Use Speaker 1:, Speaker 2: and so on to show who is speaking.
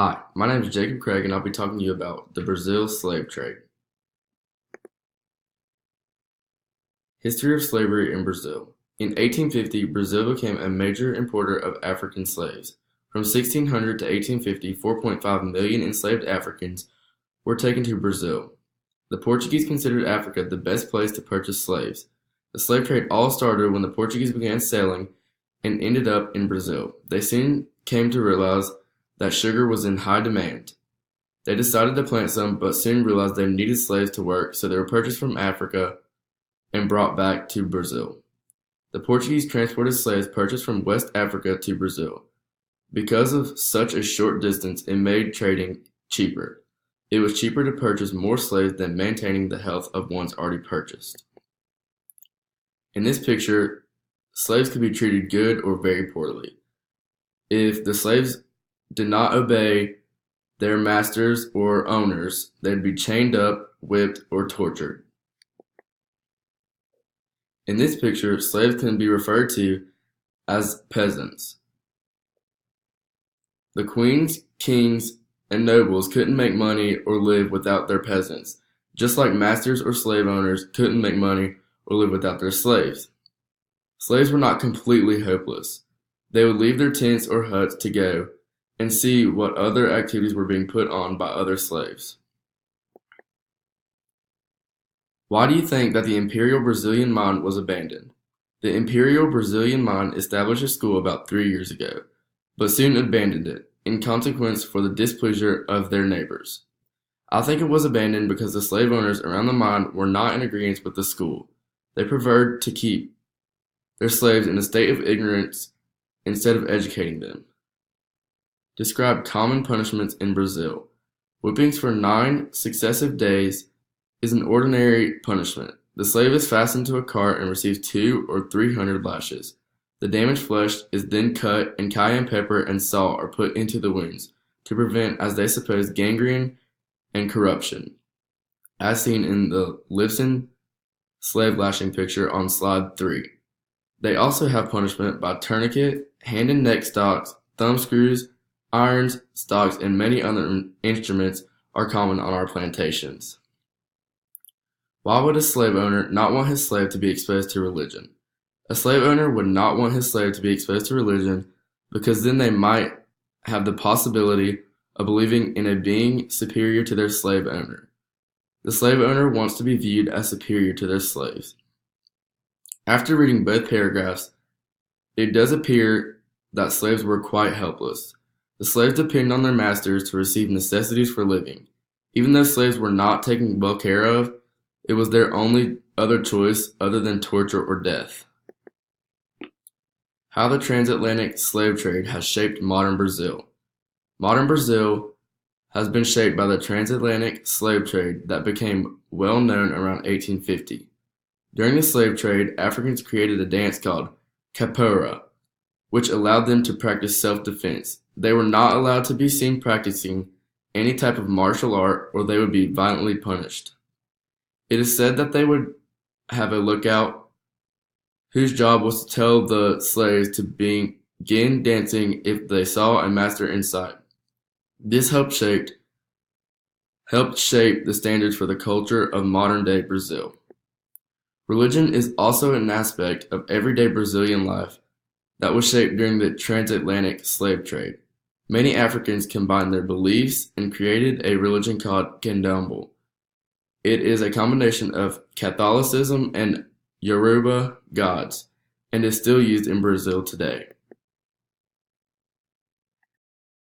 Speaker 1: Hi, my name is Jacob Craig, and I'll be talking to you about the Brazil slave trade. History of slavery in Brazil. In 1850, Brazil became a major importer of African slaves. From 1600 to 1850, 4.5 million enslaved Africans were taken to Brazil. The Portuguese considered Africa the best place to purchase slaves. The slave trade all started when the Portuguese began sailing and ended up in Brazil. They soon came to realize that sugar was in high demand. They decided to plant some, but soon realized they needed slaves to work, so they were purchased from Africa and brought back to Brazil. The Portuguese transported slaves purchased from West Africa to Brazil. Because of such a short distance, it made trading cheaper. It was cheaper to purchase more slaves than maintaining the health of ones already purchased. In this picture, slaves could be treated good or very poorly. If the slaves did not obey their masters or owners, they'd be chained up, whipped, or tortured. In this picture, slaves can be referred to as peasants. The queens, kings, and nobles couldn't make money or live without their peasants, just like masters or slave owners couldn't make money or live without their slaves. Slaves were not completely hopeless. They would leave their tents or huts to go and see what other activities were being put on by other slaves. Why do you think that the Imperial Brazilian Mine was abandoned? The Imperial Brazilian Mine established a school about 3 years ago, but soon abandoned it, in consequence for the displeasure of their neighbors. I think it was abandoned because the slave owners around the mine were not in agreement with the school. They preferred to keep their slaves in a state of ignorance instead of educating them. Describe common punishments in Brazil. Whippings for 9 successive days is an ordinary punishment. The slave is fastened to a cart and receives 200 or 300 lashes. The damaged flesh is then cut, and cayenne pepper and salt are put into the wounds to prevent, as they suppose, gangrene and corruption, as seen in the Libson slave lashing picture on slide 3. They also have punishment by tourniquet, hand and neck stocks, thumb screws, irons, stocks, and many other instruments are common on our plantations. Why would a slave owner not want his slave to be exposed to religion? A slave owner would not want his slave to be exposed to religion because then they might have the possibility of believing in a being superior to their slave owner. The slave owner wants to be viewed as superior to their slaves. After reading both paragraphs, it does appear that slaves were quite helpless. The slaves depended on their masters to receive necessities for living. Even though slaves were not taken well care of, it was their only other choice other than torture or death. How the transatlantic slave trade has shaped modern Brazil. Modern Brazil has been shaped by the transatlantic slave trade that became well known around 1850. During the slave trade, Africans created a dance called capoeira, which allowed them to practice self-defense. They were not allowed to be seen practicing any type of martial art, or they would be violently punished. It is said that they would have a lookout whose job was to tell the slaves to begin dancing if they saw a master in sight. This helped shape the standards for the culture of modern-day Brazil. Religion is also an aspect of everyday Brazilian life that was shaped during the transatlantic slave trade. Many Africans combined their beliefs and created a religion called Candomblé. It is a combination of Catholicism and Yoruba gods, and is still used in Brazil today.